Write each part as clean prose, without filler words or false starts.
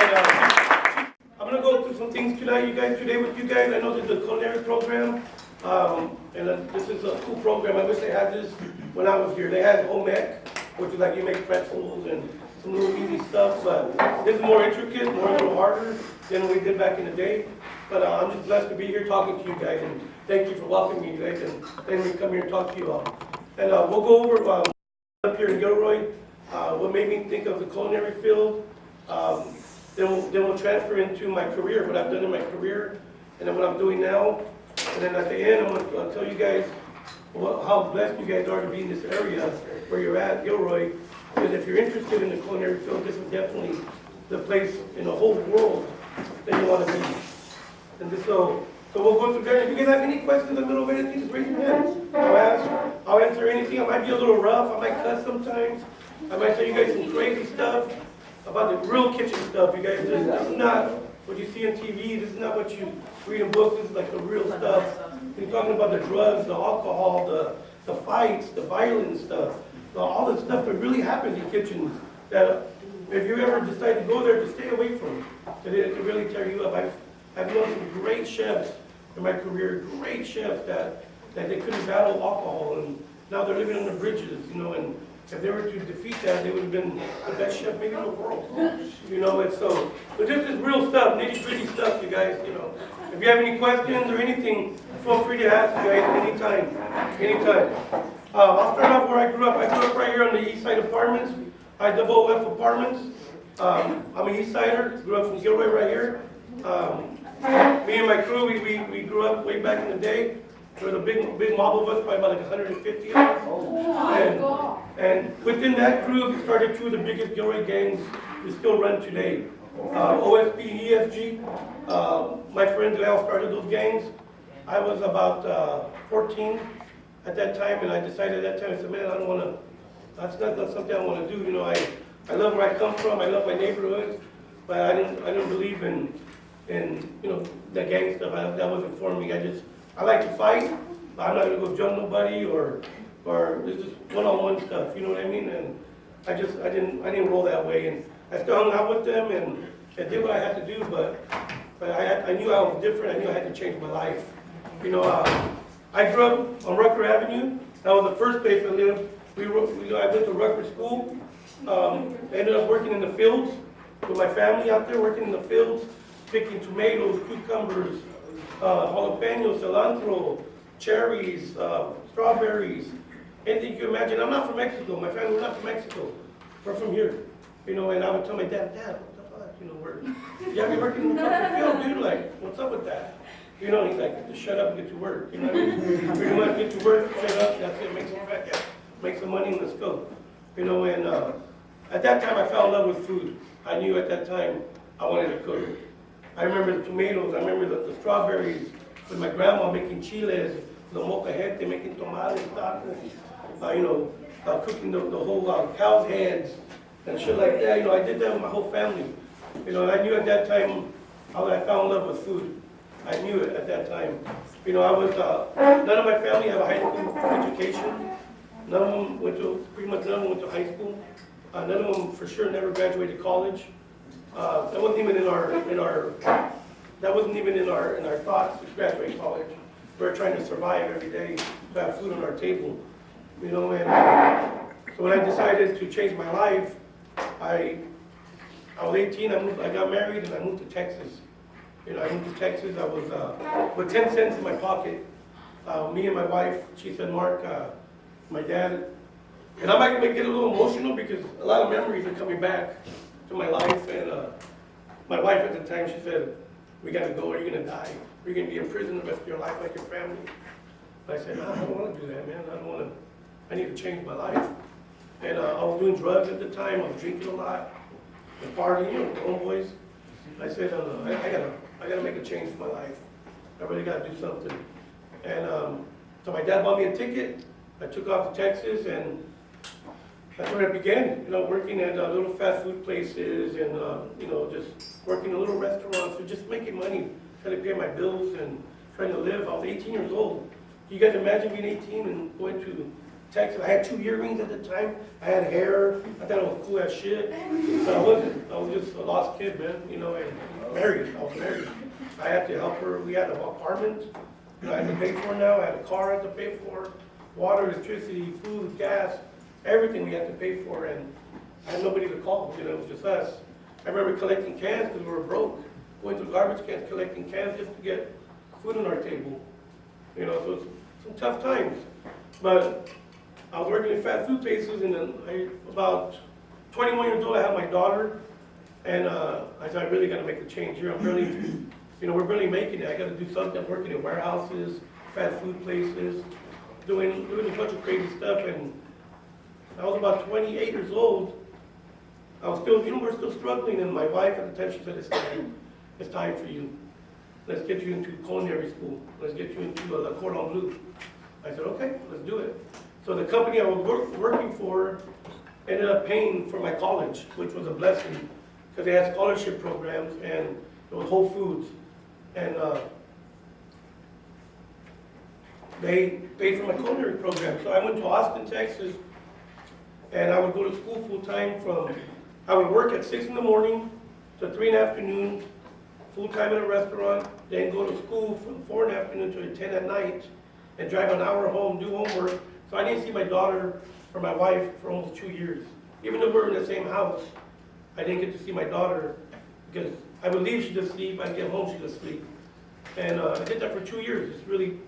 I'm gonna go through some things today with you guys. I know this is a culinary program, this is a cool program. I wish they had this when I was here. They had home ec, which is like you make pretzels and some little easy stuff, but this is more intricate, a little harder than we did back in the day. But I'm just blessed to be here talking to you guys, and thank you for welcoming me, guys, and letting me come here and talk to you all. And we'll go over up here in Gilroy, what made me think of the culinary field. Then we'll transfer into my career, what I've done in my career, and then what I'm doing now. And then at the end, I'm going to tell you guys how blessed you guys are to be in this area where you're at, Gilroy. Because if you're interested in the culinary field, this is definitely the place in the whole world that you want to be. And so we'll go through there. If you guys have any questions in the middle of anything, just raise your hand. I'll answer anything. I might be a little rough. I might cuss sometimes. I might tell you guys some crazy stuff about the real kitchen stuff. You guys, this is not what you see on TV. This is not what you read in books. This is like the real stuff. We're talking about the drugs, the alcohol, the fights, the violent stuff, all the stuff that really happens in kitchens that if you ever decide to go there, just stay away from it. It can really tear you up. I've known some great chefs in my career, great chefs that they couldn't battle alcohol, and now they're living on the bridges, and if they were to defeat that, they would have been the best chef maybe in the world, and so, but this is real stuff, nitty-gritty stuff, you guys, If you have any questions or anything, feel free to ask, you guys, anytime. I'll start off where I grew up. I grew up right here on the East Side Apartments, IOF Apartments. I'm an East Sider, grew up from Gilroy right here. Me and my crew, we grew up way back in the day. There was a big mob of us, probably about like 150 of us. And within that group, we started two of the biggest Gilroy gangs we still run today. OSP and EFG. My friends and I all started those gangs. I was about 14 at that time, and I decided at that time, I said, man, I don't want to, that's not something I want to do. I love where I come from, I love my neighborhood, but I didn't believe in the gang stuff. That wasn't for me. I like to fight, but I'm not going to go jump nobody or it's just one-on-one stuff, you know what I mean? And I didn't roll that way, and I still hung out with them, and I did what I had to do, but I knew I was different. I knew I had to change my life. I grew up on Rucker Avenue. That was the first place I lived. I went to Rucker School. I ended up working in the fields with my family out there, working in the fields, picking tomatoes, cucumbers, jalapenos, cilantro, cherries, strawberries, anything you can imagine. I'm not from Mexico. My family, we're not from Mexico. We're from here. And I would tell my dad, what the fuck? You have me working in the fucking field, dude. Like, what's up with that? He's like, just shut up and get to work. You know what I mean? Pretty much get to work, shut up, that's it, make some fat cash, make some money, and let's go. And at that time I fell in love with food. I knew at that time I wanted to cook. I remember the tomatoes, I remember the strawberries, with my grandma making chiles, the molcajete, making tamales, tacos, cooking the whole cow's heads and shit like that. I did that with my whole family. I knew at that time I fell in love with food. I knew it at that time. I was, none of my family have a high school education. None of them went to high school. None of them for sure never graduated college. That wasn't even in our thoughts to graduate college. We were trying to survive every day, to have food on our table. And so when I decided to change my life, I was 18, I got married, and I moved to Texas. I moved to Texas. I was with 10 cents in my pocket. Me and my wife, she said, Mark, my dad, and I might get a little emotional because a lot of memories are coming back to my life. And my wife at the time, she said, we got to go or you're going to die. You're going to be in prison the rest of your life like your family. And I said, no, I don't want to do that, man. I need to change my life. And I was doing drugs at the time. I was drinking a lot, partying, with the homeboys. I said, I gotta make a change for my life. I really gotta do something. And so my dad bought me a ticket. I took off to Texas, and that's where I began. Working at little fast food places, and just working in little restaurants, and just making money, trying to pay my bills and trying to live. I was 18 years old. You guys imagine being 18 and going to Texas. I had 2 earrings at the time. I had hair. I thought I was cool as shit. But I wasn't. I was just a lost kid, man. You know, and married. I was married. I had to help her. We had an apartment. You know, I had to pay for now. I had a car I had to pay for. Water, electricity, food, gas, everything we had to pay for. And I had nobody to call. You know, it was just us. I remember collecting cans because we were broke. Going to garbage cans, collecting cans just to get food on our table. You know, so it's some tough times. But I was working in fast food places, and then about 21 years old, I had my daughter, and I said, I really got to make a change here. I'm really, you know, we're really making it. I got to do something. I'm working in warehouses, fast food places, doing a bunch of crazy stuff. And I was about 28 years old. I was still, you know, we're still struggling. And my wife at the time, she said, it's time for you. Let's get you into culinary school. Let's get you into a cordon bleu. I said, okay, let's do it. So the company I was working for ended up paying for my college, which was a blessing, because they had scholarship programs, and it was Whole Foods. And they paid for my culinary program. So I went to Austin, Texas, and I would go to school full time I would work at 6 in the morning to 3 in the afternoon, full time in a restaurant, then go to school from 4 in the afternoon to 10 at night, and drive an hour home, do homework. So I didn't see my daughter or my wife for almost 2 years. Even though we were in the same house, I didn't get to see my daughter because I would leave, she'd just sleep, I'd get home, she'd just sleep. And I did that for 2 years, just really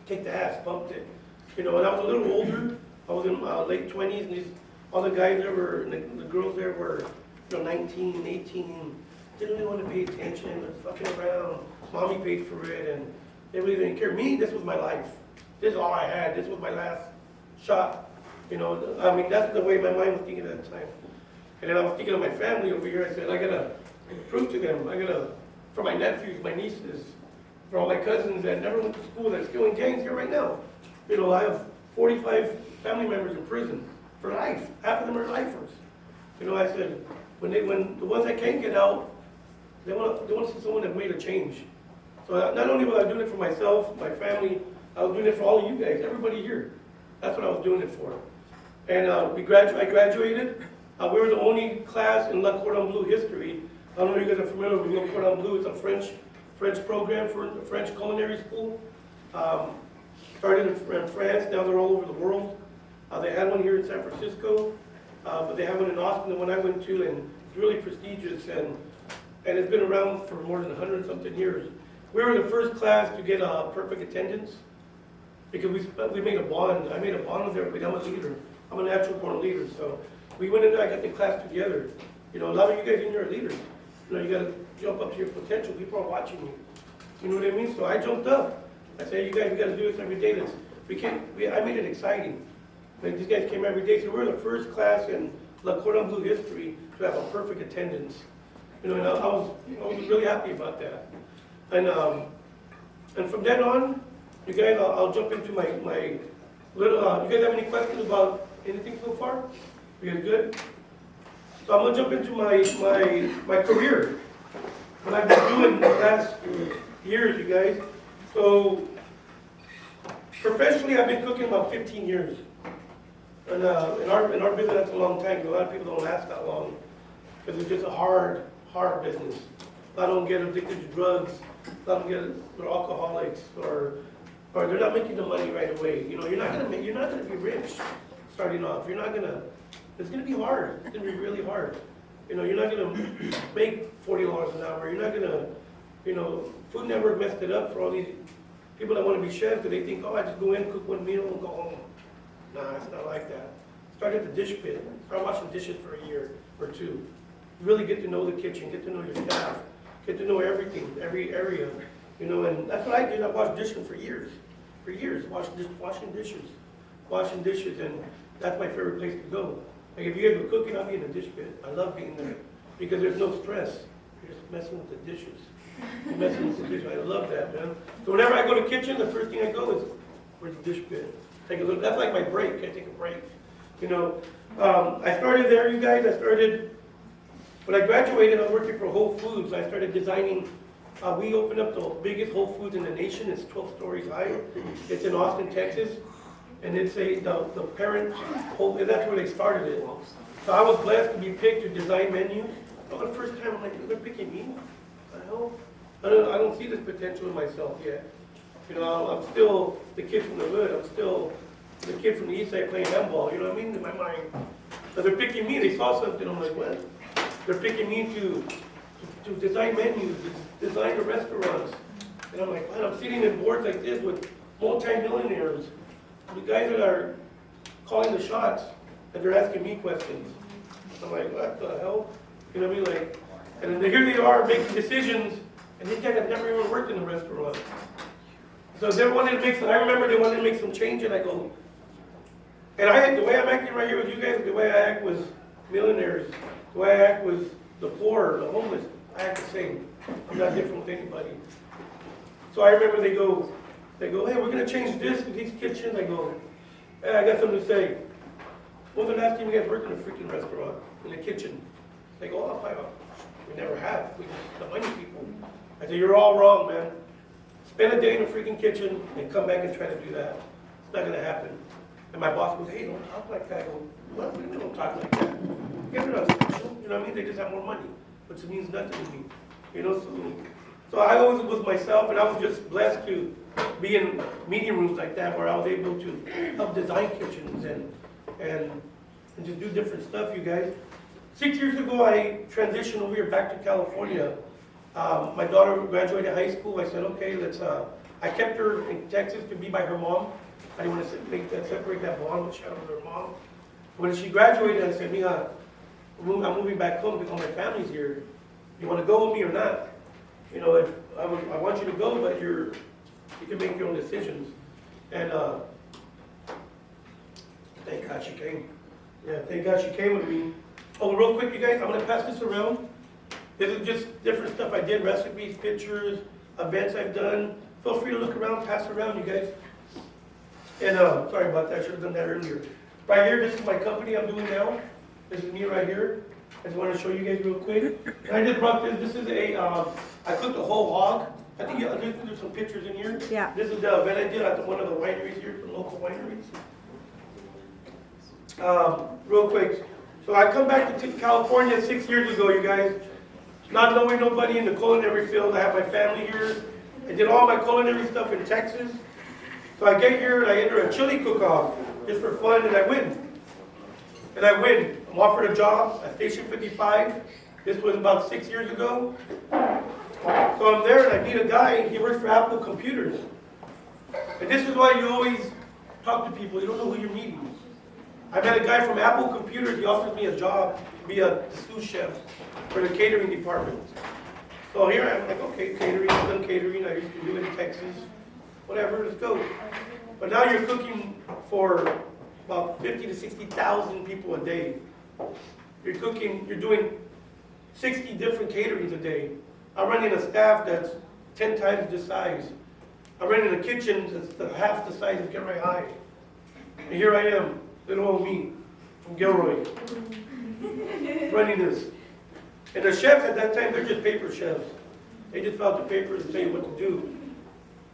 kicked the ass, bumped it. You know, and I was a little older, I was in my late 20s, and all the guys there were, and the girls there were, you know, 19, 18, didn't really want to pay attention, they're fucking around, mommy paid for it, and they really didn't care. Me, this was my life. This is all I had. This was my last shot. You know, I mean, that's the way my mind was thinking at the time. And then I was thinking of my family over here. I said, I gotta prove to them. I gotta, for my nephews, my nieces, for all my cousins that never went to school, that are still in gangs here right now. You know, I have 45 family members in prison for life. Half of them are lifers. You know, I said, when the ones that can't get out, they want to see someone that made a change. So not only was I doing it for myself, my family, I was doing it for all of you guys, everybody here. That's what I was doing it for. And I graduated. We were the only class in Le Cordon Bleu history. I don't know if you guys are familiar with Le Cordon Bleu. It's a French program for the French culinary school. Started in France, now they're all over the world. They had one here in San Francisco, but they have one in Austin, the one I went to, and it's really prestigious, and it's been around for more than 100 something years. We were the first class to get perfect attendance because we made a bond. I made a bond with everybody. I'm a leader. I'm a natural born leader. So we went in there, I got the class together. You know, a lot of you guys in there are leaders. You know, you got to jump up to your potential. People are watching you. You know what I mean? So I jumped up. I said, you guys, we got to do this every day. I made it exciting. Like, these guys came every day. So we're the first class in Le Cordon Bleu history to have a perfect attendance. You know, and I was really happy about that. And from then on, you guys, I'll jump into my little, you guys have any questions about anything so far? You guys good? So I'm gonna jump into my career. What I've been doing the last years, you guys. So professionally, I've been cooking about 15 years. And in our business, that's a long time. A lot of people don't last that long because it's just a hard business. A lot of them get addicted to drugs. A lot of them they're alcoholics, or they're not making the money right away. You know, you're not gonna be rich starting off. It's gonna be hard. It's gonna be really hard. You know, you're not gonna make $40 an hour. You're not gonna, you know, Food Network messed it up for all these people that want to be chefs, because they think, oh, I just go in, cook one meal, and go home. Nah, it's not like that. Start at the dish pit. Start washing dishes for a year or two. Really get to know the kitchen, get to know your staff, get to know everything, every area. You know, and that's what I did. I washed dishes for years. For years, washing dishes, and that's my favorite place to go. Like if you guys were cooking, I'll be in the dish pit. I love being there because there's no stress. You're just messing with the dishes. You're messing with the dishes. I love that, man. So whenever I go to the kitchen, the first thing I go is, where's the dish pit? Take a look. That's like my break. I take a break. You know, I started there, you guys. When I graduated, I was working for Whole Foods. I started designing. We opened up the biggest Whole Foods in the nation. It's 12 stories high. It's in Austin, Texas. and it's the parents, that's where they started it. So I was blessed to be picked to design menus. For the first time, I'm like, they're picking me? What the hell? I don't see this potential in myself yet. You know, I'm still the kid from the hood. I'm still the kid from the east side playing handball. You know what I mean? In my mind. So they're picking me. They saw something. I'm like, what? They're picking me to design menus, to design the restaurants. And I'm like, man, I'm sitting at boards like this with multi-millionaires, the guys that are calling the shots, and they're asking me questions. I'm like, what the hell? You know what I mean? Like, and then here they are making decisions, and these guys have never even worked in a restaurant. So they wanted to make some, I remember they wanted to make some change, and I go, and the way I'm acting right here with you guys, the way I act was millionaires, the way I act was the poor, the homeless, I act the same. I'm not different with anybody. So I remember they go, hey, we're gonna change this with these kitchens. I go, hey, I got something to say. When's the last time you guys worked in a freaking restaurant, in the kitchen? They go, oh, we never have. We just the money people. I say, you're all wrong, man. Spend a day in a freaking kitchen and come back and try to do that. It's not gonna happen. And my boss goes, hey, don't talk like that. I go, what? They don't talk like that. Yeah, they're not special. You know what I mean? They just have more money, which means nothing to me. You know, so I always was myself, and I was just blessed to be in meeting rooms like that where I was able to help design kitchens and just do different stuff, you guys. 6 years ago, I transitioned over here back to California. My daughter graduated high school. I said, okay, I kept her in Texas to be by her mom. I didn't want to separate that bond with her mom. When she graduated, I said, Mija, I'm moving back home because all my family's here. You want to go with me or not? You know, I want you to go, but you can make your own decisions. And thank God she came. Yeah, thank God she came with me. Oh, real quick, you guys, I'm going to pass this around. This is just different stuff I did, recipes, pictures, events I've done. Feel free to look around, pass around, you guys. And sorry about that, I should have done that earlier. Right here, this is my company I'm doing now. This is me right here. I just want to show you guys real quick. And I just brought this. This is I cooked a whole hog. I think there's some pictures in here. Yeah. This is the event I did at one of the wineries here, the local wineries. Real quick. So I come back to California 6 years ago, you guys. Not knowing nobody in the culinary field. I have my family here. I did all my culinary stuff in Texas. So I get here and I enter a chili cook-off just for fun, and I win. I'm offered a job at Station 55. This was about 6 years ago. So I'm there and I meet a guy, he works for Apple Computers. And this is why you always talk to people, you don't know who you're meeting. I met a guy from Apple Computers, he offered me a job to be a sous chef for the catering department. So here I'm like, okay, catering, I've done catering, I used to do it in Texas. Whatever, let's go. But now you're cooking for about 50 to 60,000 people a day. You're doing 60 different caterings a day. I'm running a staff that's 10 times this size. I'm running a kitchen that's half the size of Gilroy High. And here I am, little old me, from Gilroy, running this. And the chefs at that time, they're just paper chefs. They just fill out the papers and tell you what to do.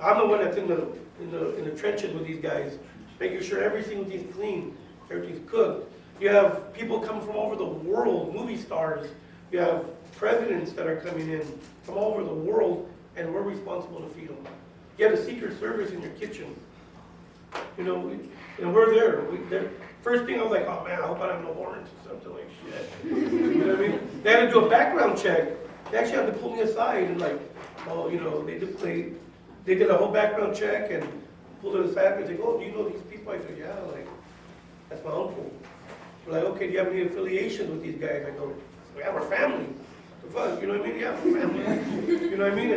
I'm the one that's in the trenches with these guys, making sure everything's clean, everything's cooked. You have people coming from all over the world, movie stars. You have presidents that are coming in from all over the world, and we're responsible to feed them. You have a Secret Service in your kitchen. You know, and we're there. First thing I was like, oh man, I hope I don't have no warrants or something like shit. You know what I mean? They had to do a background check. They actually had to pull me aside and like, oh, you know, they did a whole background check and pulled it aside and they go, oh, do you know these people? I said, yeah, like, that's my uncle. They're like, okay, do you have any affiliations with these guys? I go, we have our family. The fuck, you know what I mean? Yeah, we're family. You know what I mean?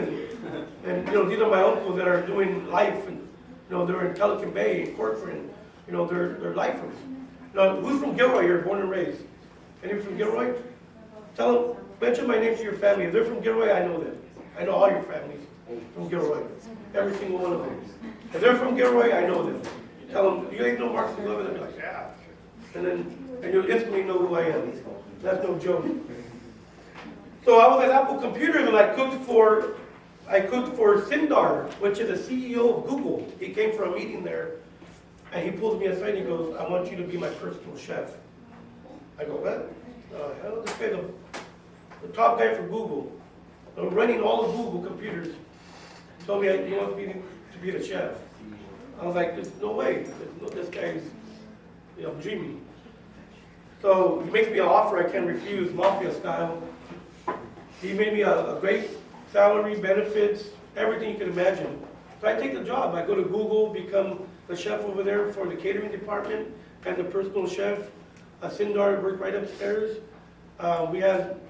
And you know, these are my uncles that are doing life, and you know, they're in Pelican Bay, in Corcoran. You know, they're lifers. Now, who's from Gilroy here, born and raised? Anyone from Gilroy? Tell them, mention my name to your family. If they're from Gilroy, I know them. I know all your families from Gilroy. Every single one of them. If they're from Gilroy, I know them. Tell them, do you guys know Mark Segovia? They'll be like, yeah. And you'll instantly know who I am. That's no joke. So I was at Apple Computers and I cooked for Sindar, which is the CEO of Google. He came for a meeting there. And he pulls me aside and he goes, I want you to be my personal chef. I go, what? Hell, this guy's the top guy for Google. I'm running all of Google computers. Told me he wants me to be the chef. I was like, there's no way. This guy's, dreaming. So he makes me an offer I can't refuse, mafia style. He made me a great salary, benefits, everything you can imagine. So I take the job. I go to Google, become the chef over there for the catering department and the personal chef. Sindar worked right upstairs. We had,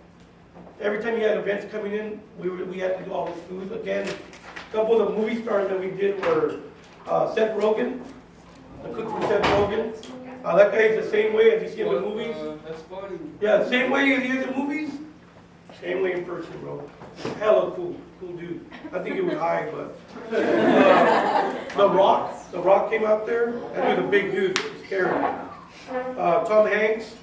every time he had events coming in, we had to do all his food. Again, a couple of the movie stars that we did were Seth Rogen, the cook for Seth Rogen. That guy is the same way as you see him in movies. That's funny. Yeah, same way as he is in movies, same way in person, bro. Hella cool dude. I think he was high, but The Rock came out there. That was a big dude, scary. Tom Hanks,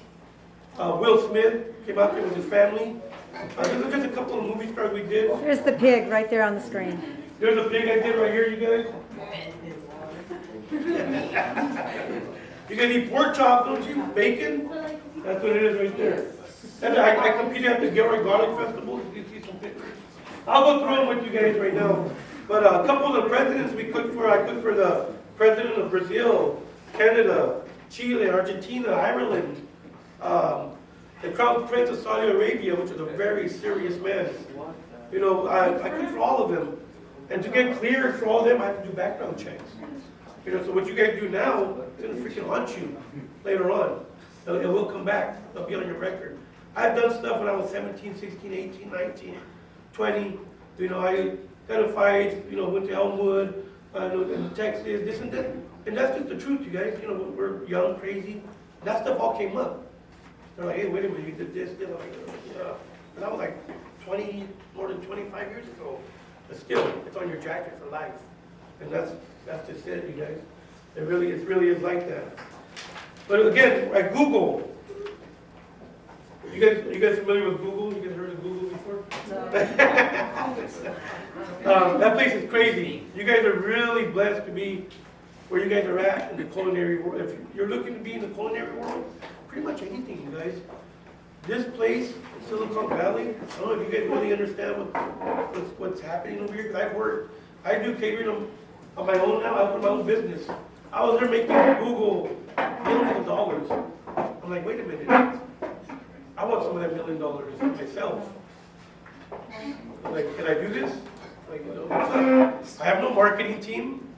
Will Smith came out there with his family. These are just a couple of movie stars we did. There's the pig right there on the screen. There's a pig I did right here, you guys. You guys eat pork chop, don't you? Bacon? That's what it is right there. And I competed at the Gilroy Garlic Festival. You see some pictures. I'll go through them with you guys right now. But a couple of the presidents we cooked for, I cooked for the president of Brazil, Canada, Chile, Argentina, Ireland, the Crown Prince of Saudi Arabia, which is a very serious man. I cooked for all of them. And to get cleared for all of them, I have to do background checks. So what you guys do now, it's going to freaking haunt you later on. It will come back. It'll be on your record. I've done stuff when I was 17, 16, 18, 19, 20. I got in fights, went to Elmwood, in Texas, this and that. And that's just the truth, you guys. We're young, crazy. That stuff all came up. They're like, hey, wait a minute, you did this. They're like, yeah. And that was like more than 25 years ago. But still, it's on your jacket for life. And that's just it, you guys. It really is like that. But again, at Google, you guys familiar with Google? You guys heard of Google before? No. That place is crazy. You guys are really blessed to be where you guys are at in the culinary world. If you're looking to be in the culinary world, pretty much anything, you guys. This place, Silicon Valley, I don't know if you guys really understand what's happening over here, because I do catering on my own now. I open my own business. I was there making Google millions of dollars. I'm like, wait a minute. I want some of that $1 million myself. I'm like, can I do this? Like, I have no marketing team.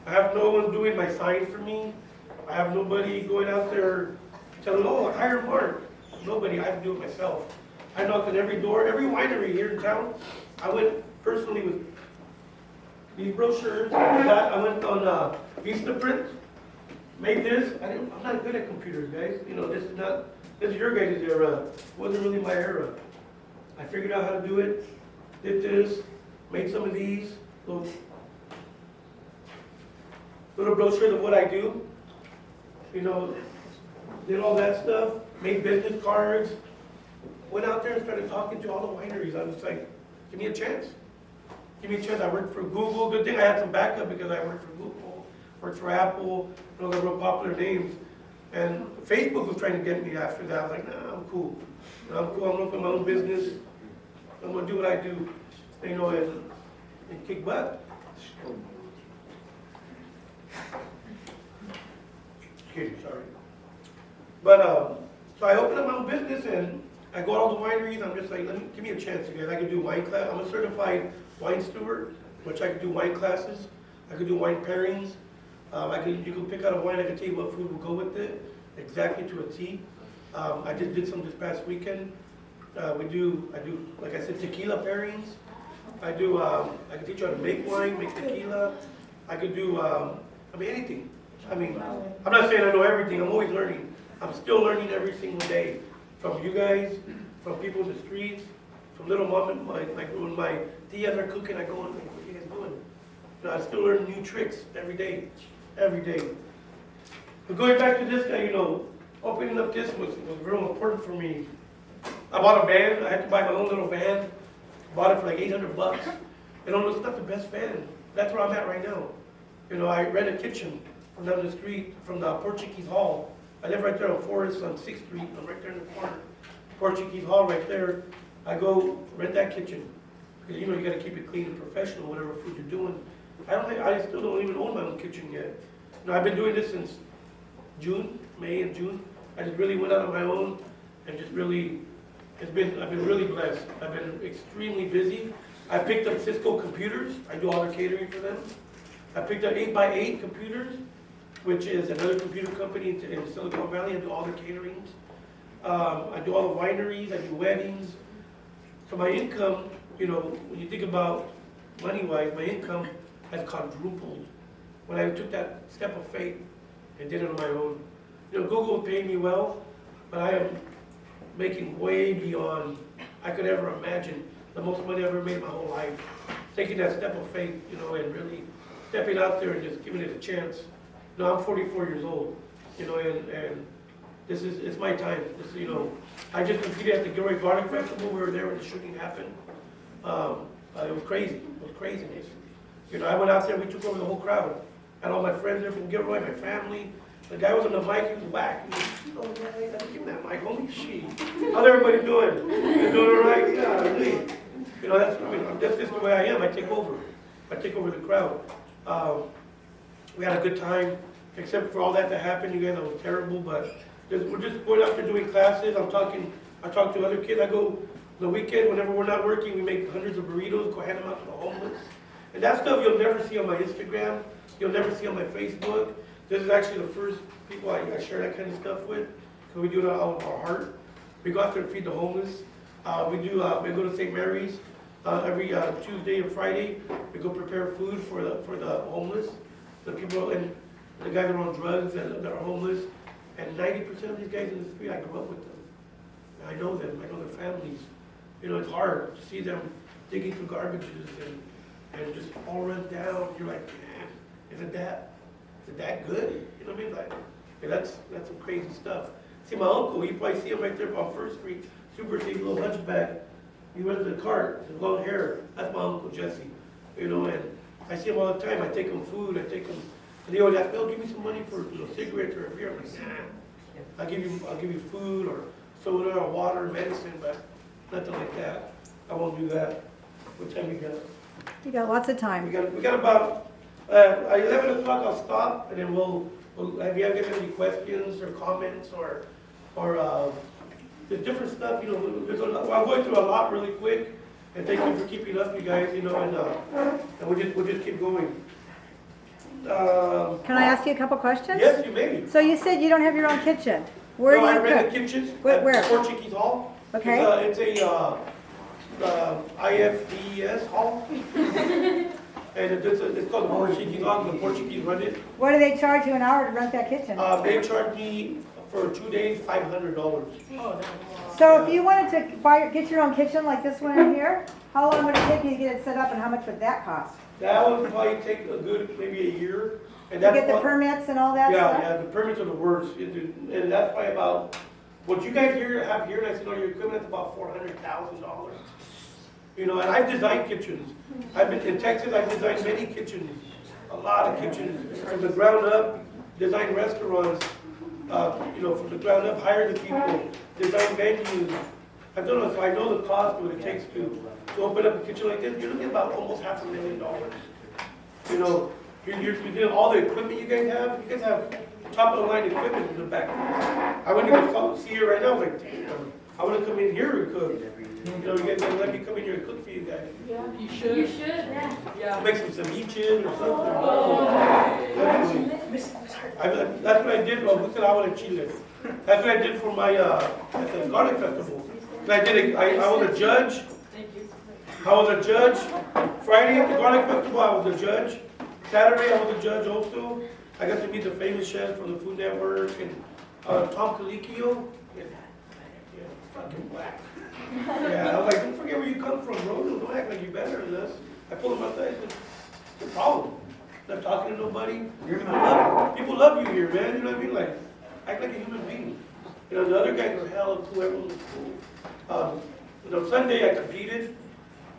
I have no one doing my sign for me. I have nobody going out there telling, oh, hire Mark. Nobody. I have to do it myself. I knocked on every door, every winery here in town. I went personally with these brochures. I went on Vistaprint, made this. I'm not good at computers, guys. This is your guys' era. It wasn't really my era. I figured out how to do it, did this, made some of these little brochures of what I do. Did all that stuff, made business cards, went out there and started talking to all the wineries. I was like, give me a chance. Give me a chance. I worked for Google. Good thing I had some backup because I worked for Google, worked for Apple, the real popular names. And Facebook was trying to get me after that. I was like, nah, I'm cool. I'm going to open my own business. I'm going to do what I do, and kick butt. Okay, sorry. But, so I opened up my own business and I go to all the wineries. I'm just like, give me a chance, guys. I can do wine class. I'm a certified wine steward, which I can do wine classes. I can do wine pairings. You can pick out a wine. I can tell you what food will go with it, exactly to a T. I just did some this past weekend. I do, like I said, tequila pairings. I can teach you how to make wine, make tequila. I could do, anything. I'm not saying I know everything. I'm always learning. I'm still learning every single day. From you guys, from people in the streets, from little mom and when my tias are cooking, I go and like, what are you guys doing? I still learn new tricks every day. But going back to this guy, opening up this was real important for me. I bought a van. I had to buy my own little van. Bought it for like $800. It's not the best van. That's where I'm at right now. I rent a kitchen from down the street, from the Portuguese Hall. I live right there on Forest on 6th Street, I'm right there in the corner. Portuguese Hall right there. I go rent that kitchen. Because you know, you gotta keep it clean and professional, whatever food you're doing. I still don't even own my own kitchen yet. You know, I've been doing this since June, May and June. I just really went out on my own and just really, I've been really blessed. I've been extremely busy. I picked up Cisco computers. I do all their catering for them. I picked up 8x8 computers, which is another computer company in Silicon Valley. I do all their caterings. I do all the wineries. I do weddings. So my income, you know, when you think about money-wise, my income has quadrupled when I took that step of faith and did it on my own. You know, Google paid me well, but I am making way beyond I could ever imagine. The most money I've ever made in my whole life. Taking that step of faith, you know, and really stepping out there and just giving it a chance. You know, I'm 44 years old, you know, and this is, it's my time. This, you know, I just competed at the Gilroy Garlic Festival. We were there when the shooting happened. It was crazy. It was craziness. You know, I went out there, we took over the whole crowd. I had all my friends there from Gilroy, my family. The guy was on the mic, he was whack. He was, oh, man, give me that mic, holy shit. How's everybody doing? You doing all right? Yeah, really. You know, that's just the way I am. I take over. I take over the crowd. We had a good time, except for all that happened. You guys, that was terrible, but we're just going out there doing classes. I talk to other kids. I go the weekend, whenever we're not working, we make hundreds of burritos, go hand them out to the homeless. And that stuff you'll never see on my Instagram. You'll never see on my Facebook. This is actually the first people I share that kind of stuff with, because we do it out of our heart. We go out there and feed the homeless. We go to St. Mary's every Tuesday and Friday. We go prepare food for the homeless, the people and the guys that are on drugs that are homeless. And 90% of these guys in the street, I grew up with them. I know them. I know their families. You know, it's hard to see them digging through garbages and just all run down. You're like, man, is it that good? You know what I mean? Like, yeah, that's some crazy stuff. See my uncle, you probably see him right there on First Street, super safe, little hunchback. He runs the cart, his long hair. That's my Uncle Jesse. You know, and I see him all the time. I take him food, and they always ask, "Oh, give me some money for cigarettes or a beer." I'm like, nah. I'll give you food or soda or water, medicine, but nothing like that. I won't do that. What time you got? You got lots of time. We got about 11 o'clock. I'll stop, and then we'll have you guys any questions or comments or there's different stuff. You know, I'm going through a lot really quick, and thank you for keeping up, you guys. You know, and we'll just keep going. Can I ask you a couple questions? Yes, you may. So you said you don't have your own kitchen. Where do you I cook? rent a kitchen Where? at Portuguese Hall. Okay. It's a IFDES hall. And it's called the Portuguese Hall. The Portuguese run it. What do they charge you an hour to rent that kitchen? They charge me for 2 days $500. So if you wanted to get your own kitchen like this one in here, how long would it take you to get it set up and how much would that cost? That would probably take a good, maybe a year. And To get the permits and all that stuff? Yeah, the permits are the worst. And that's probably about, what you guys have here, and I said, no, your equipment's about $400,000. You know, and I've designed kitchens. I've been in Texas, I've designed many kitchens, a lot of kitchens, from the ground up, designed restaurants, you know, from the ground up, hired the people, designed menus. I've done it, so I know the cost, what it takes to open up a kitchen like this. You're looking at about almost $500,000. You know, you're doing all the equipment you guys have top of the line equipment in the back. I went to go see you right now, I was like, damn, I want to come in here and cook. You know, you guys gonna let me come in here and cook for you guys. Yeah, you should. You should, yeah. Make some ceviche or something. That's what I did. What's it? Agua de Chile. That's what I did for my at the garlic festival. I was a judge. I was a judge. Friday at the garlic festival, I was a judge. Saturday, I was a judge also. I got to meet the famous chef from the Food Network and Tom Colicchio. Yeah, fucking whack. Yeah, I was like, don't forget where you come from, bro. Don't act like you're better than us. I pulled him out there. I said, it's a problem. Not talking to nobody. People love you here, man. You know what I mean? Like, act like a human being. You know, the other guys were hell and whoever was cool. You know, Sunday I competed.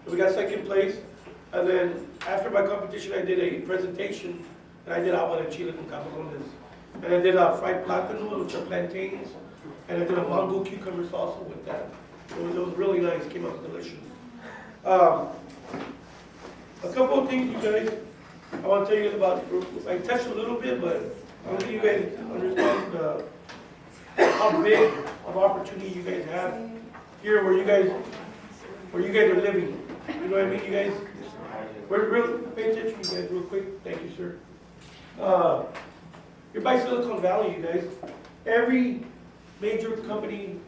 We got second place. And then after my competition, I did a presentation and I did agua de chile con camarones. And I did fried plátano, which are plantains, and I did a mango cucumber salsa with that. It was really nice, came out delicious. A couple of things, you guys, I want to tell you about. I touched a little bit, but I want you guys to understand how big of opportunity you guys have here, where you guys are living. You know what I mean, you guys? Pay attention, you guys, real quick. Thank you, sir. You're by Silicon Valley, you guys. Every major company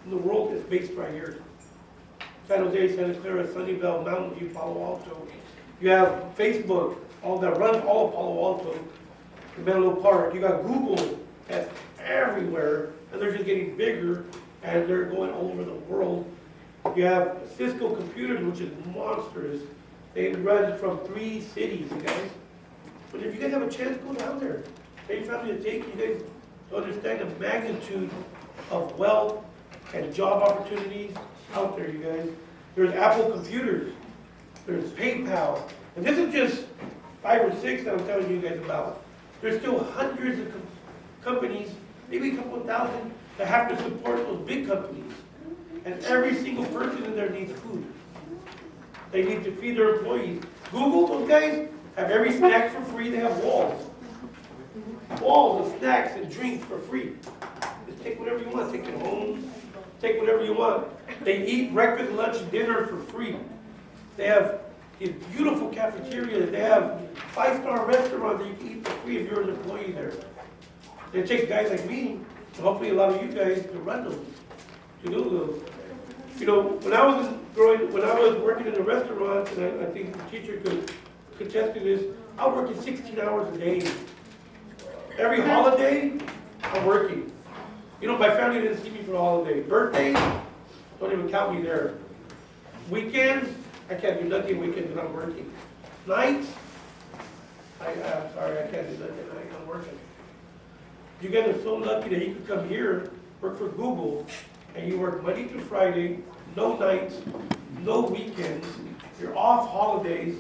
in the world is based right here. San Jose, Santa Clara, Sunnyvale, Mountain View, Palo Alto. You have Facebook, all that runs all of Palo Alto, Menlo Park. You got Google that's everywhere, and they're just getting bigger, and they're going all over the world. You have Cisco Computers, which is monstrous. They run from 3 cities, you guys. But if you guys have a chance, go down there. Take your family to take you guys to understand the magnitude of wealth and job opportunities out there, you guys. There's Apple Computers. There's PayPal. And this is just 5 or 6 that I'm telling you guys about. There's still hundreds of companies, maybe a couple of thousand, that have to support those big companies. And every single person in there needs food. They need to feed their employees. Google, those guys have every snack for free. They have walls. Walls of snacks and drinks for free. Just take whatever you want. Take it home. Take whatever you want. They eat breakfast, lunch, and dinner for free. They have these beautiful cafeterias. They have 5-star restaurants that you can eat for free if you're an employee there. They take guys like me, and hopefully a lot of you guys, to run them, to do those. You know, when I was working in a restaurant, and I think the teacher could attest to this, I was working 16 hours a day. Every holiday, I'm working. You know, my family didn't see me for a holiday. Birthdays, don't even count me there. Weekends, I can't do nothing weekends when I'm working. Nights, I'm sorry, I can't do nothing at night, I'm working. You guys are so lucky that you could come here, work for Google, and you work Monday through Friday, no nights, no weekends, you're off holidays,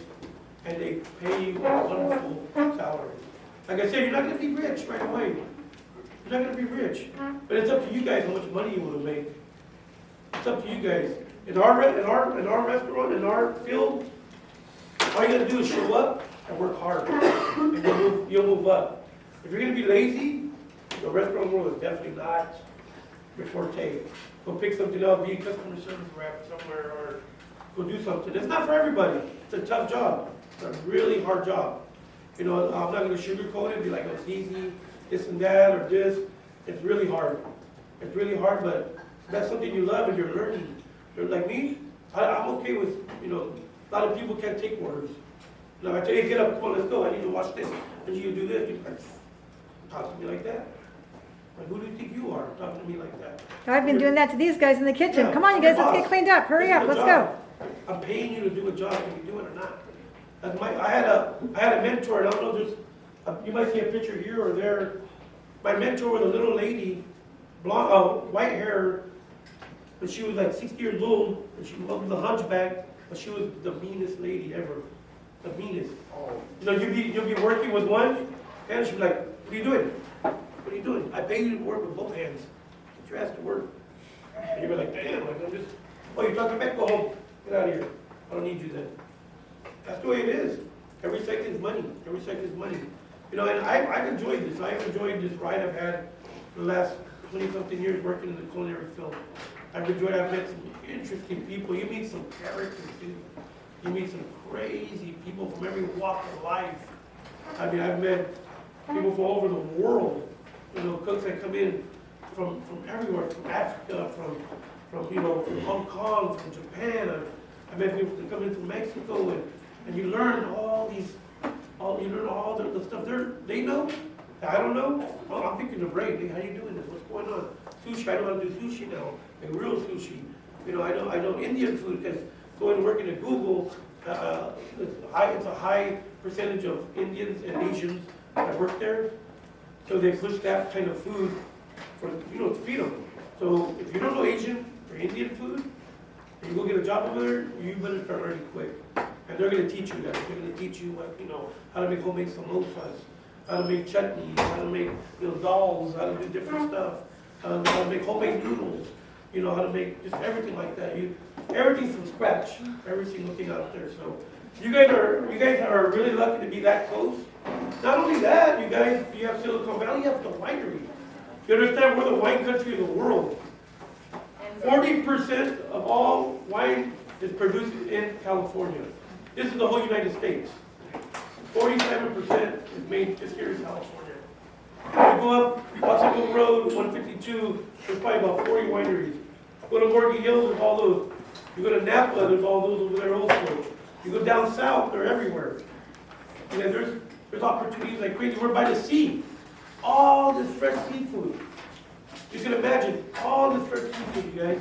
and they pay you a wonderful salary. Like I said, you're not going to be rich right away. You're not going to be rich. But it's up to you guys how much money you want to make. It's up to you guys. In our restaurant, in our field, all you got to do is show up and work hard, and you'll move up. If you're going to be lazy, the restaurant world is definitely not your forte. Go pick something up, be a customer service rep somewhere, or go do something. It's not for everybody. It's a tough job. It's a really hard job. You know, I'm not going to sugarcoat it and be like, oh, it's easy, this and that, or this. It's really hard. It's really hard, but that's something you love and you're learning. You're like me, I'm okay with, you know, a lot of people can't take orders. You know, I tell you, get up, come on, let's go. I need to watch this. I need you to do this. You're like, talk to me like that. Like, who do you think you are talking to me like that? I've been doing that to these guys in the kitchen. Yeah, Come on, you guys, let's boss. get cleaned up. Hurry This up, is a let's job. go. I'm paying you to do a job, can you do it or not? That's I had a mentor, and I don't know, you might see a picture here or there. My mentor was a little lady, blonde, white hair, but she was like 60 years old, and she was a hunchback, but she was the meanest lady ever. The meanest. You know, you'll be working with one, and she'll be like, what are you doing? What are you doing? I pay you to work with both hands. Get your ass to work. And you'll be like, damn, like, I'm just, oh, you're talking back? Go home. Get out of here. I don't need you then. That's the way it is. Every second is money. Every second is money. You know, and I've enjoyed this. I've enjoyed this ride I've had for the last 20-something years working in the culinary field. I've enjoyed, I've met some interesting people. You meet some characters, too. You meet some crazy people from every walk of life. I mean, I've met people from all over the world. You know, cooks that come in from everywhere, from Africa, from Hong Kong, from Japan. I've met people that come in from Mexico, and you learn all the stuff they know that I don't know. Oh, I'm picking the brain. Hey, how you doing this? What's going on? Sushi. I know how to do sushi now, like real sushi. You know, I know Indian food because going and working at Google, it's a high percentage of Indians and Asians that work there. So they push that kind of food for, to feed them. So if you don't know Asian or Indian food, and you go get a job over there, you better start learning quick. And they're gonna teach you that. They're gonna teach you what, how to make homemade samosas, how to make chutneys, how to make, dals, how to do different stuff, how to make homemade noodles, how to make just everything like that. Everything from scratch, every single thing out there. So you guys are really lucky to be that close. Not only that, you have Silicon Valley, you have the winery. You understand we're the wine country of the world. 40% of all wine is produced in California. This is the whole United States. 47% is made just here in California. You go up Oxbow Road, 152, there's probably about 40 wineries. Go to Morgan Hills, there's all those. You go to Napa, there's all those over there also. You go down south, they're everywhere. There's opportunities like crazy. We're by the sea. All this fresh seafood. You can imagine all this fresh seafood, you guys.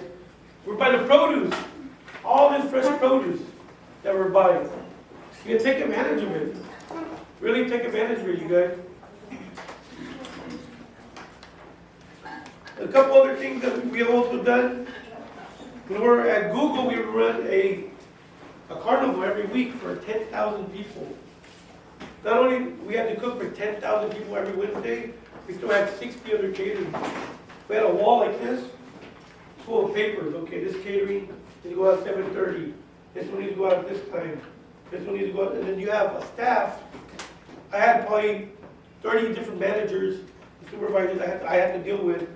We're by the produce. All this fresh produce that we're buying. You can take advantage of it. Really take advantage of it, you guys. A couple other things that we have also done. When we're at Google, we run a carnival every week for 10,000 people. Not only we had to cook for 10,000 people every Wednesday, we still had 60 other catering. We had a wall like this, full of papers. Okay, this catering needs to go out at 7:30. This one needs to go out at this time. This one needs to go out, and then you have a staff. I had probably 30 different managers, supervisors I had to deal with.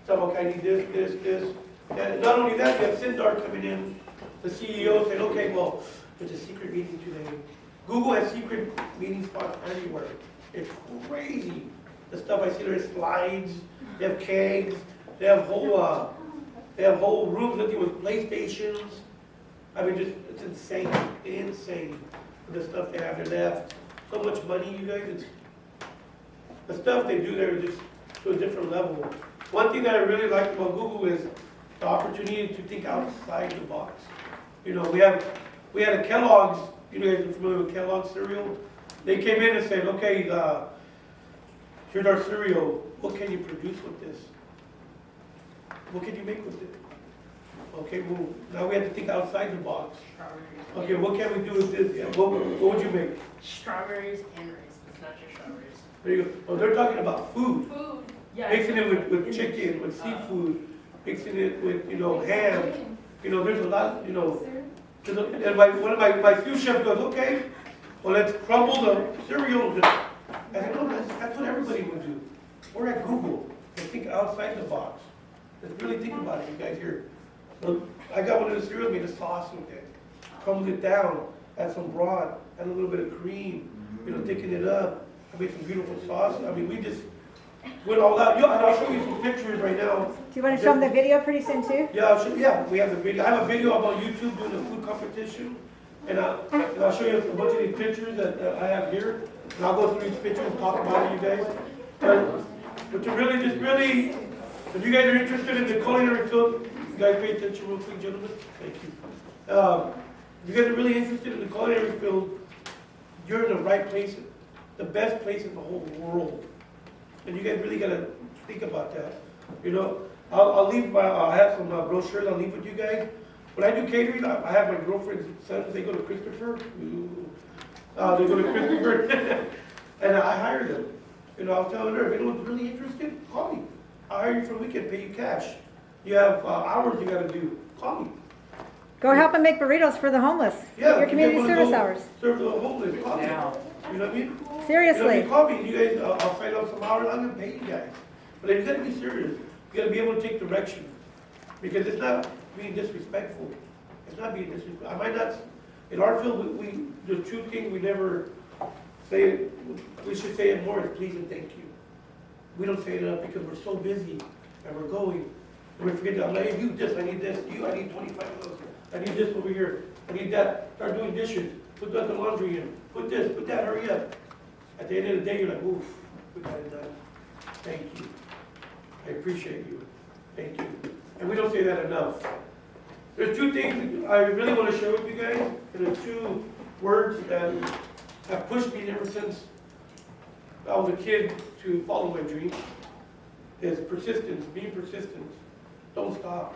Some, okay, I need this. And not only that, you have Sindar coming in, the CEO saying, okay, well, there's a secret meeting today. Google has secret meeting spots everywhere. It's crazy. The stuff I see there is slides, they have kegs, they have whole rooms empty with PlayStations. I mean, it's insane, the stuff they have there. They have so much money, you guys. The stuff they do there is just to a different level. One thing that I really like about Google is the opportunity to think outside the box. We had a Kellogg's. You guys are familiar with Kellogg's cereal? They came in and said, okay, here's our cereal. What can you produce with this? What can you make with it? Okay, well, now we have to think outside the box. Okay, what can we do with this? Yeah, what would you make? Strawberries and raisins, not just strawberries. There you go. Oh, they're talking about food. Food. Yeah. Mixing it with chicken, with seafood, mixing it with, ham. There's a lot, and one of my sous chefs goes, okay, well, let's crumble the cereal. I said, no, that's what everybody would do. We're at Google. They think outside the box. Let's really think about it, you guys here. So I got one of the cereal, made a sauce with it. Crumbled it down, add some broth, add a little bit of cream, thicken it up. I made some beautiful sauce. I mean, we just went all out. And I'll show you some pictures right now. Do you want to show them the video pretty soon too? Yeah, we have the video. I have a video up on YouTube doing a food competition. And I'll show you a bunch of these pictures that I have here. And I'll go through these pictures and talk about it, you guys. But to really, if you guys are interested in the culinary field, you guys pay attention real quick, gentlemen. Thank you. If you guys are really interested in the culinary field, you're in the right place, the best place in the whole world. And you guys really gotta think about that. I'll leave I have some brochures I'll leave with you guys. When I do catering, I have my girlfriend's sons, they go to Christopher. They go to Christopher, and I hire them. I was telling her, if anyone's really interested, call me. I'll hire you for a weekend, pay you cash. You have hours you gotta do, call me. Go help them make burritos for the homeless. Yeah, Your community service go hours. Serve the homeless, call me. You know what I mean? Seriously. You call me, you guys, I'll sign up some hours, I'm gonna pay you guys. But you gotta be serious. You gotta be able to take direction. Because it's not being disrespectful. It's not being disrespectful. I might not, in our field, the true thing we never say it, we should say it more is please and thank you. We don't say it enough because we're so busy and we're going. And we forget that, I'm like, hey, you this, I need this, I need 25 of those. I need this over here, I need that. Start doing dishes, put the laundry in, put this, put that, hurry up. At the end of the day, you're like, oof, we got it done. Thank you. I appreciate you. Thank you. And we don't say that enough. There's two things I really want to share with you guys. And there's two words that have pushed me ever since I was a kid to follow my dream. Is persistence, being persistent. Don't stop.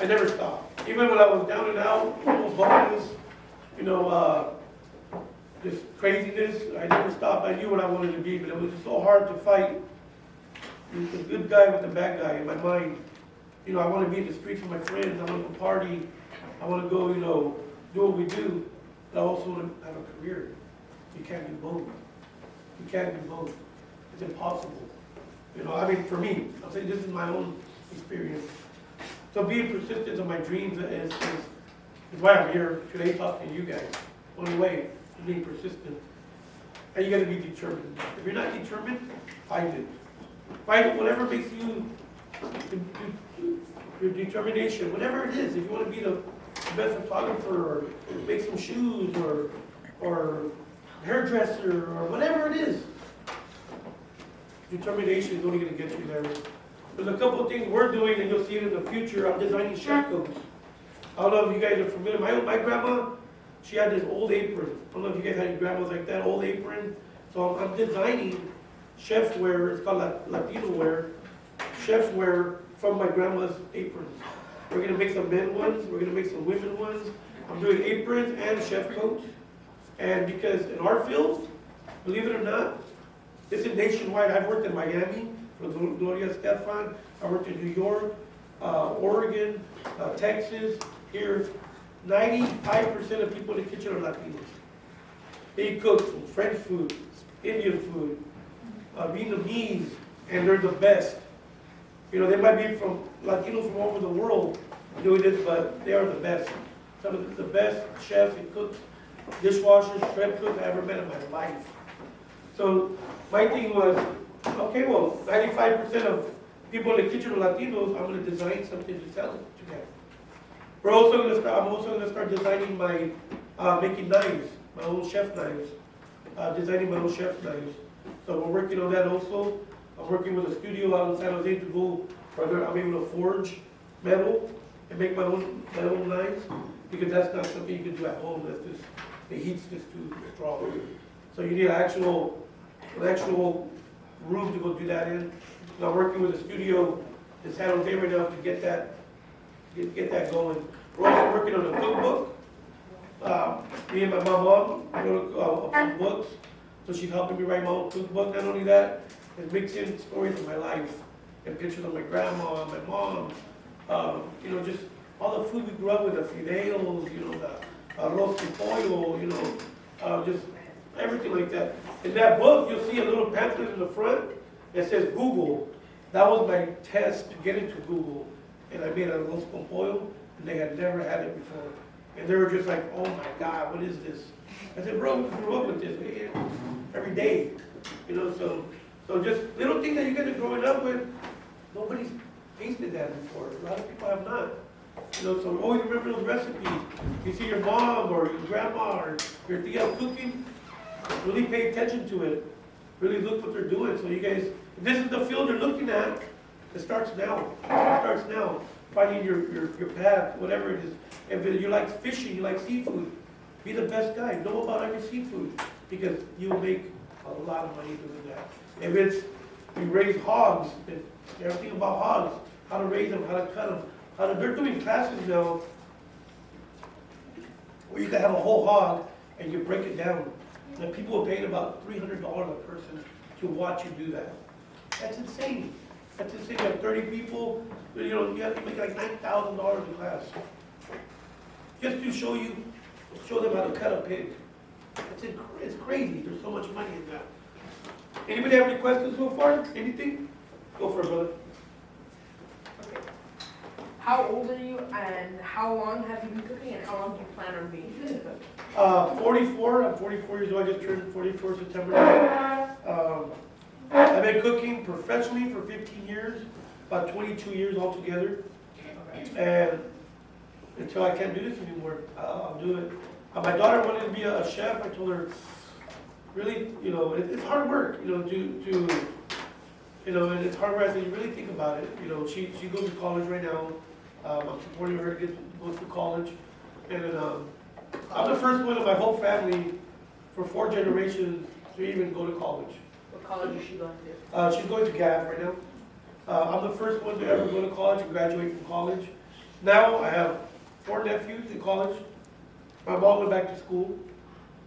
I never stop. even when I was down and out, almost homeless, you know, this craziness, I didn't stop. I knew what I wanted to be, but it was just so hard to fight the good guy with the bad guy in my mind. You know, I want to be in the streets with my friends. I want to go party. I want to go, you know, do what we do. But I also want to have a career. You can't do both. You can't do both. It's impossible. You know, I mean, for me, I'm saying this is my own experience. So being persistent on my dreams is why I'm here today talking to you guys. Only way is being persistent. And you got to be determined. If you're not determined, fight it. Fight it, whatever makes you, your determination, whatever it is. If you want to be the best photographer, or make some shoes, or hairdresser, or whatever it is, determination is only going to get you there. There's a couple of things we're doing, and you'll see it in the future. I'm designing chef coats. I don't know if you guys are familiar. My grandma, she had this old apron. I don't know if you guys had your grandmas like that, old apron. So I'm designing chef wear. It's called Latino wear. Chef wear from my grandma's aprons. We're going to make some men ones. We're going to make some women ones. I'm doing aprons and chef coats. And because in our field, believe it or not, this is nationwide. I've worked in Miami for Gloria Estefan. I worked in New York, Oregon, Texas. Here, 95% of people in the kitchen are Latinos. They cook French food, Indian food, Vietnamese, and they're the best. You know, they might be from Latinos from all over the world doing this, but they are the best. Some of the best chefs and cooks, dishwashers, shred cooks I ever met in my life. So my thing was, okay, well, 95% of people in the kitchen are Latinos. I'm going to design something to sell it to them. I'm also going to start designing my, making knives, my own chef knives, designing my own chef knives. So we're working on that also. I'm working with a studio out in San Jose to go further. I'm able to forge metal and make my own knives, because that's not something you can do at home. That's just, the heat's just too strong. So you need an actual room to go do that in. And I'm working with a studio in San Jose right now to get that going. We're also working on a cookbook. Me and my mom wrote some books, so she's helping me write my own cookbook. Not only that, it's mixing stories of my life and pictures of my grandma, my mom, you know, just all the food we grew up with, the fideos, you know, the arroz con pollo, you know, just everything like that. In that book, you'll see a little pamphlet in the front that says Google. That was my test to get into Google. And I made a arroz con pollo, and they had never had it before. And they were just like, oh my God, what is this? I said, bro, we grew up with this every day. You know, so just little things that you guys are growing up with, nobody's tasted that before. A lot of people have not. You know, so always remember those recipes. You see your mom or your grandma or your tia cooking, really pay attention to it. Really look what they're doing. So you guys, if this is the field you're looking at, it starts now. It starts now. Finding your path, whatever it is. If you like fishing, you like seafood, be the best guy. Know about every seafood, because you will make a lot of money doing that. If it's, you raise hogs, everything about hogs, how to raise them, how to cut them, they're doing classes now where you can have a whole hog and you break it down. And people are paying about $300 a person to watch you do that. That's insane. That's insane. You have 30 people, you know, you have to make like $9,000 a class. Just to show them how to cut a pig. It's crazy. There's so much money in that. Anybody have any questions so far? Anything? Go for it, brother. Okay. How old are you, and how long have you been cooking, and how long do you plan on being able to cook? 44. I'm 44 years old. I just turned 44 September 9th. I've been cooking professionally for 15 years, about 22 years altogether. Okay. And until I can't do this anymore, I'll do it. My daughter wanted to be a chef. I told her, really, you know, it's hard work, you know, you know, and it's hard work. I said, you really think about it. You know, she goes to college right now. I'm supporting her to go through college. And then, I'm the first one in my whole family for 4 generations to even go to college. What college is she going to? She's going to GAV right now. I'm the first one to ever go to college and graduate from college. Now I have nephews in college. My mom went back to school.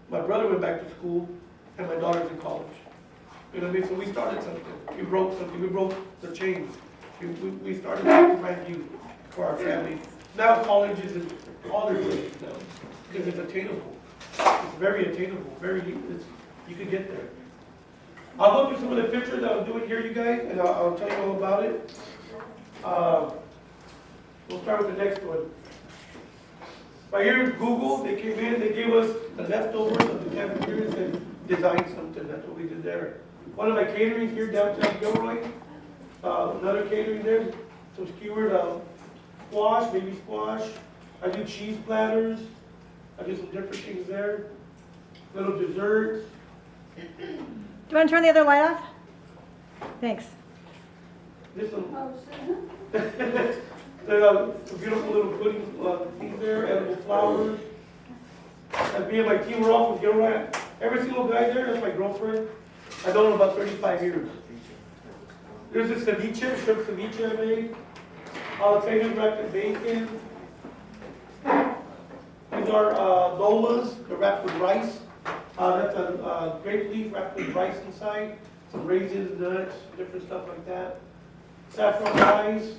My brother went back to school, and my daughter's in college. You know what I mean? So we started something. We broke something. We broke the chains. We started something brand new for our family. Now college is in all their places now because it's attainable. It's very attainable. You can get there. I'll go through some of the pictures that I'm doing here, you guys, and I'll tell you all about it. We'll start with the next one. Right here in Google, they came in, they gave us the leftovers of the cafeterias and designed something. That's what we did there. One of my caterings here downtown Gilroy, another catering there, some skewered squash, baby squash. I do cheese platters. I do some different things there. Little desserts. Do you want to turn the other light off? Thanks. This one. There's a beautiful little pudding things there, edible flowers. And me and my team were off with Gilroy. Every single guy there, that's my girlfriend. I've known her about 35 years. There's this ceviche, shrimp ceviche I made. Jalapenos wrapped in bacon. These are domas, they're wrapped with rice. That's a grape leaf wrapped with rice inside. Some raisins, nuts, different stuff like that. Saffron rice.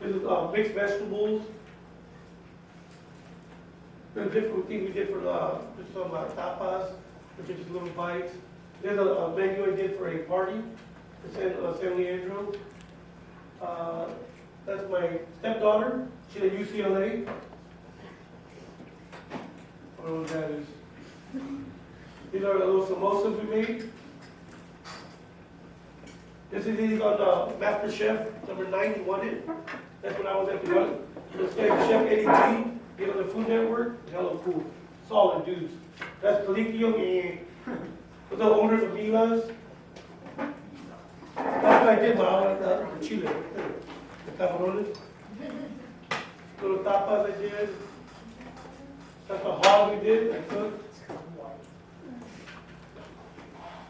This is mixed vegetables. There's different things we did for just some tapas, which is just little bites. There's a menu I did for a party at San Leandro. That's my stepdaughter. She's at UCLA. I don't know what that is. These are the little samosas we made. This is these on Master Chef number 9. He won it. That's when I was at the Chef Eddie G. He on the Food Network. Hello Food. Solid dudes. That's Colicchio and the owners of Mila's. That's what I did, my Chile. The camarones. Little tapas I did. That's a hog we did. I cooked.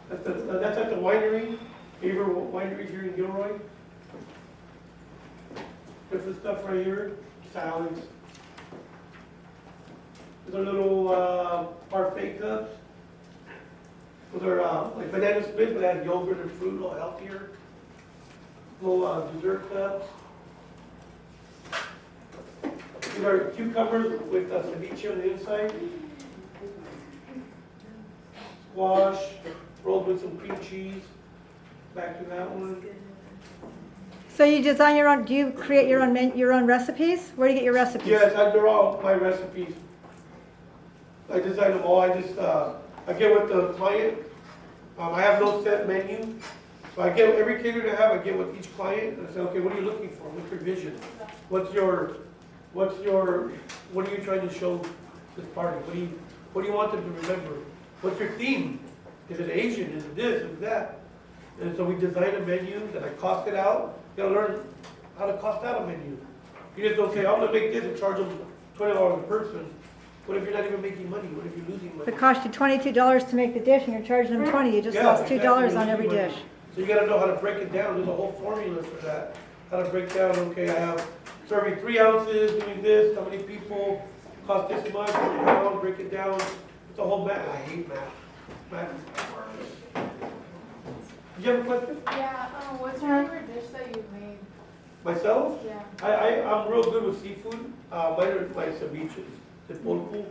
That's at the winery. Beaver Winery here in Gilroy. Different stuff right here. Salads. These are little parfait cups. Those are like banana splits, but they have yogurt and fruit, a little healthier. Little dessert cups. These are cucumbers with ceviche on the inside. Squash, rolled with some cream cheese. Back to that one. So you design your own, do you create your own recipes? Where do you get your recipes? Yes, they're all my recipes. I design them all. I just, I get with the client. I have no set menu. So I get every caterer I have, I get with each client and I say, okay, what are you looking for? What's your vision? What are you trying to show this party? What do you want them to remember? What's your theme? Is it Asian? Is it this? Is it that? And so we design a menu, then I cost it out. You gotta learn how to cost out a menu. You just don't say, I'm gonna make this and charge them $20 a person. What if you're not even making money? What if you're losing money? If it cost you $22 to make the dish and you're charging them 20, you just Yeah, lost $2 exactly. on every dish. So you gotta know how to break it down. There's a whole formula for that. How to break down, okay, I have serving 3 ounces, doing this, how many people, cost this much, break it down. It's a whole math. I hate math. Math is hard. Did you have a question? Yeah, what's your favorite dish that you've made? Myself? Yeah. I'm real good with seafood. Mine are my ceviches, the pulpo.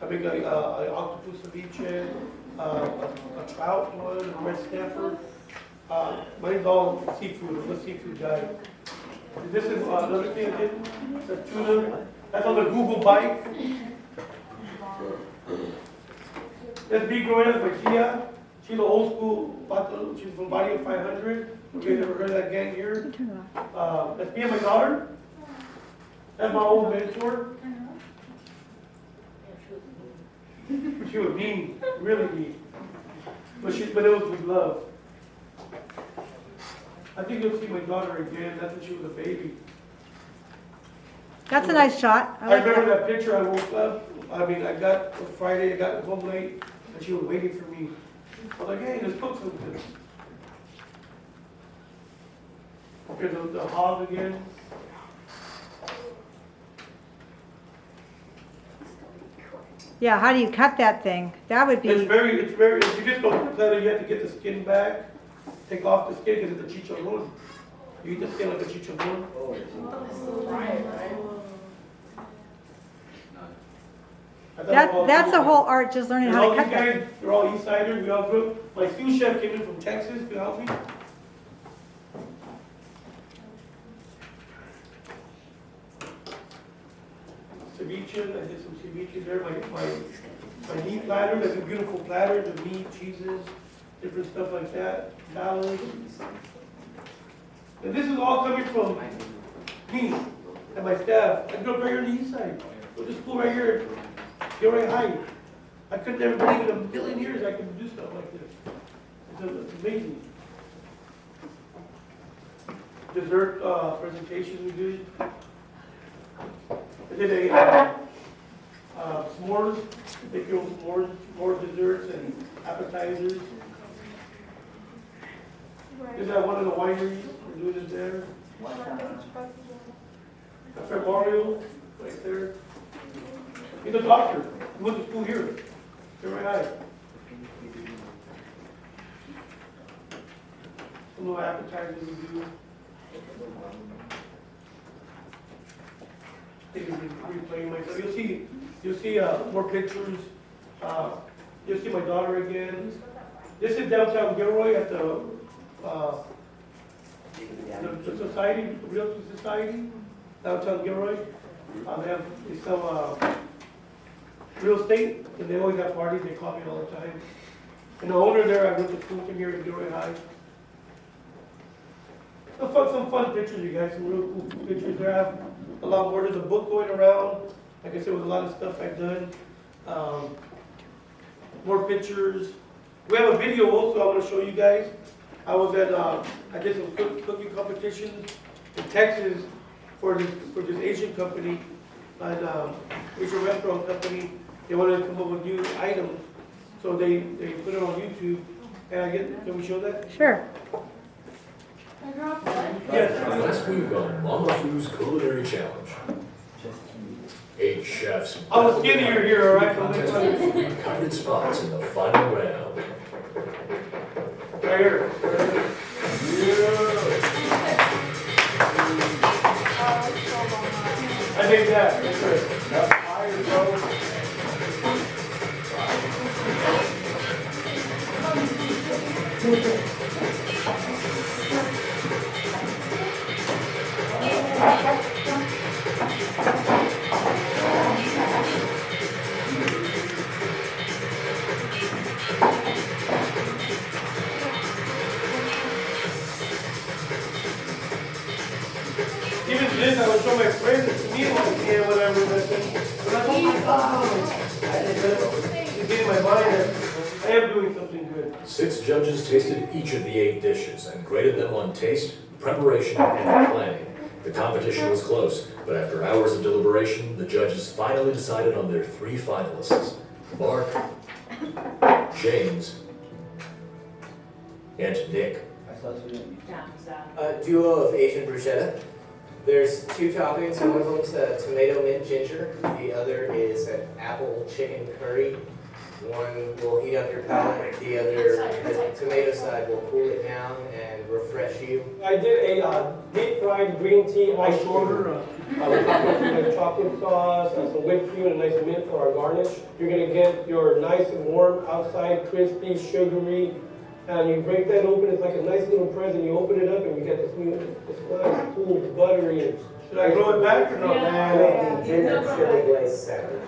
I make an octopus ceviche, a trout one, a red snapper. Mine's all seafood. I'm a seafood guy. This is another thing I did. The tuna. That's on the Google bike. That's me growing up with Kia. She's an old school, she's from Barrio 500. Okay, never heard of that gang here? That's me and my daughter. That's my old mentor. She was mean, really mean. But it was with love. I think you'll see my daughter again. That's when she was a baby. That's a nice shot. I remember that picture. I woke up. I got Friday. I got home late, and she was waiting for me. I was like, hey, let's cook something. Okay, the hog again. Yeah, how do you cut that thing? That would It's be, very, if you just don't cut it, you have to get the skin back, take off the skin because it's a chicharron. You eat the skin like a chicharron. Right, right. I thought it was that's all- a whole art, just learning And how all to these cut that. guys, they're all East Siders, we all grew up. My sous chef came in from Texas to help me. Ceviche, I did some ceviche there, my meat platter, that's a beautiful platter, the meat, cheeses, different stuff like that, salads. And this is all coming from me and my staff. I grew up right here on the east side. Went to school right here at Gilroy High. I could never believe in a million years I could do stuff like this. It's amazing. Dessert presentations we did. I did a s'mores, make your own s'mores, more desserts and appetizers. This is at one of the wineries, we're doing it there. My friend Mario, right there. He's a doctor, he went to school here, Gilroy High. Some little appetizers we do. Replaying myself. You'll see more pictures. You'll see my daughter again. This is downtown Gilroy at the society, the Realty Society, downtown Gilroy. They sell real estate, and they always have parties. They call me all the time. And the owner there, I went to school from here at Gilroy High. Some fun pictures, you guys. Some real cool pictures there. I have a lot more. There's a book going around. Like I said, with a lot of stuff I've done. More pictures. We have a video also I want to show you guys. I did some cooking competitions in Texas for this Asian company, and Asian restaurant company. They wanted to come up with new items, so they put it on YouTube. Can we show that? Sure. Yes. Last week on Mama Fu's Culinary Challenge, 8 chefs. I was skinnier here, all right? Contested 3 coveted spots in the final round. Right here. I made that. That's right. Even this, I would show my friends, it's me and whatever, but I'm like, oh my God. It's getting my mind that I am doing something good. 6 judges tasted each of the 8 dishes and graded them on taste, preparation, and planning. The competition was close, but after hours of deliberation, the judges finally decided on their 3 finalists: Mark, James, and Nick. A duo of Asian bruschetta. There's 2 toppings. One of them's a tomato mint ginger. The other is an apple chicken curry. One will heat up your palate. The other, the tomato side, will cool it down and refresh you. I did a deep fried green tea ice order, with chocolate sauce, some whipped cream, and a nice mint for our garnish. You're gonna get your nice and warm outside, crispy, sugary, and you break that open. It's like a nice little present. You open it up and you get this nice, cool, buttery. And should I grow it back or not? The ginger chili glaze sandwich.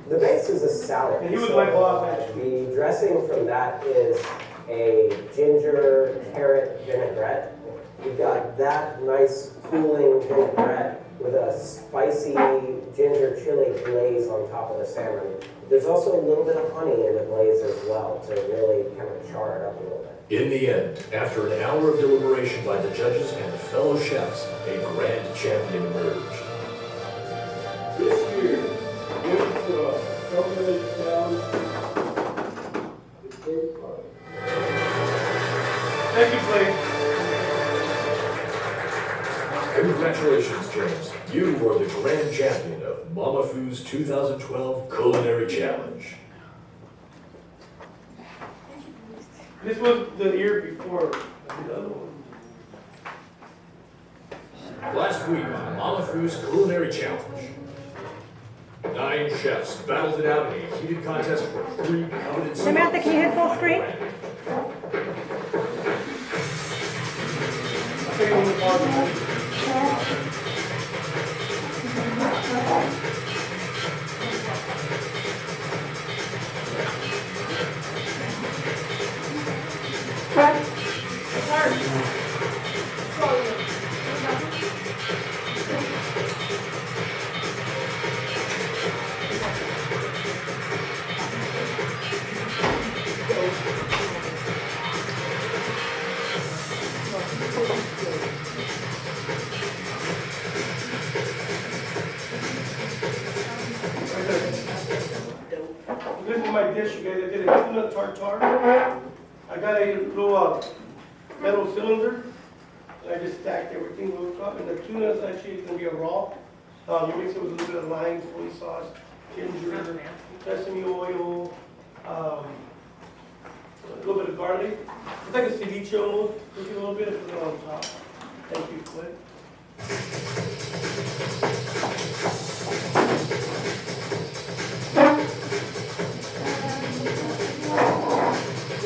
The base is a salad. And he was my boss, actually. The dressing from that is a ginger carrot vinaigrette. We've got that nice cooling vinaigrette with a spicy ginger chili glaze on top of the salmon. There's also a little bit of honey in the glaze as well to really kind of char it up a little bit. In the end, after an hour of deliberation by the judges and fellow chefs, a grand champion emerged. This year, thank you, Clay. Congratulations, James. You are the grand champion of Mama Foo's 2012 Culinary Challenge. This was the year before the other one. Last week on Mama Foo's Culinary Challenge, 9 chefs battled it out in a heated contest for 3 coveted Samantha, can you hit full screen? I'll take it on the bottom. This is my dish, you guys. I did a tuna tartare. I got a little metal cylinder. And I just stacked everything over top. And the tuna is actually going to be a raw. You mix it with a little bit of lime, soy sauce, ginger, sesame oil, a little bit of garlic. It's like a ceviche almost. Just a little bit and put it on top. Thank you, Clint.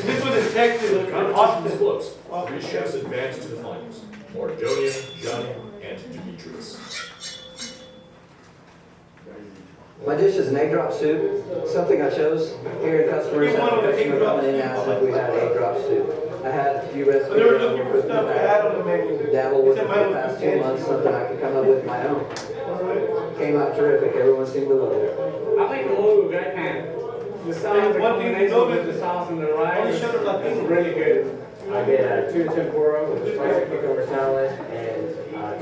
This was in Texas, The in competition is Austin. close. 3 chefs advanced to the finals. Mardonia, Johnny, and Demetrius. My dish is an egg drop soup, something I chose. Hearing customers Give one of the after egg customer drop coming in soup. asked if we had egg drop soup. I had a few recipes. So they were looking for stuff to add on the menu. Dabble with They it said for mine the was past too 2 fancy. months, something I could come up with my own. All right. Came out terrific, everyone seemed to love it. I think the logo got kind of, the sauce, the One thing you combination know with that the sauce and the All rice, the shutters are it's clean. really good. I did a tuna tempura with a spicy cucumber salad and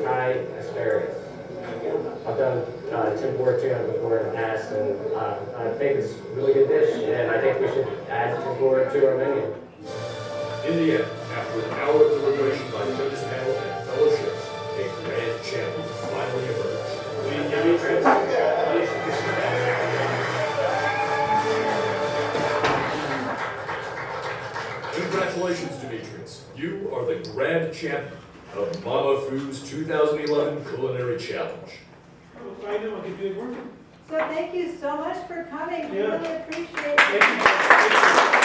Thai asparagus. I've done tempura tuna before in the past, and I think it's a really good dish, and I think we should add tempura to our menu. In the end, after an hour of deliberation by the judges panel and fellow chefs, a grand champion finally emerged. Congratulations, Demetrius. You are the grand champion of Mama Foo's 2011 Culinary Challenge. We'll find them, I can do it work. So thank you so much for coming. We Yeah. really appreciate it. Thank you.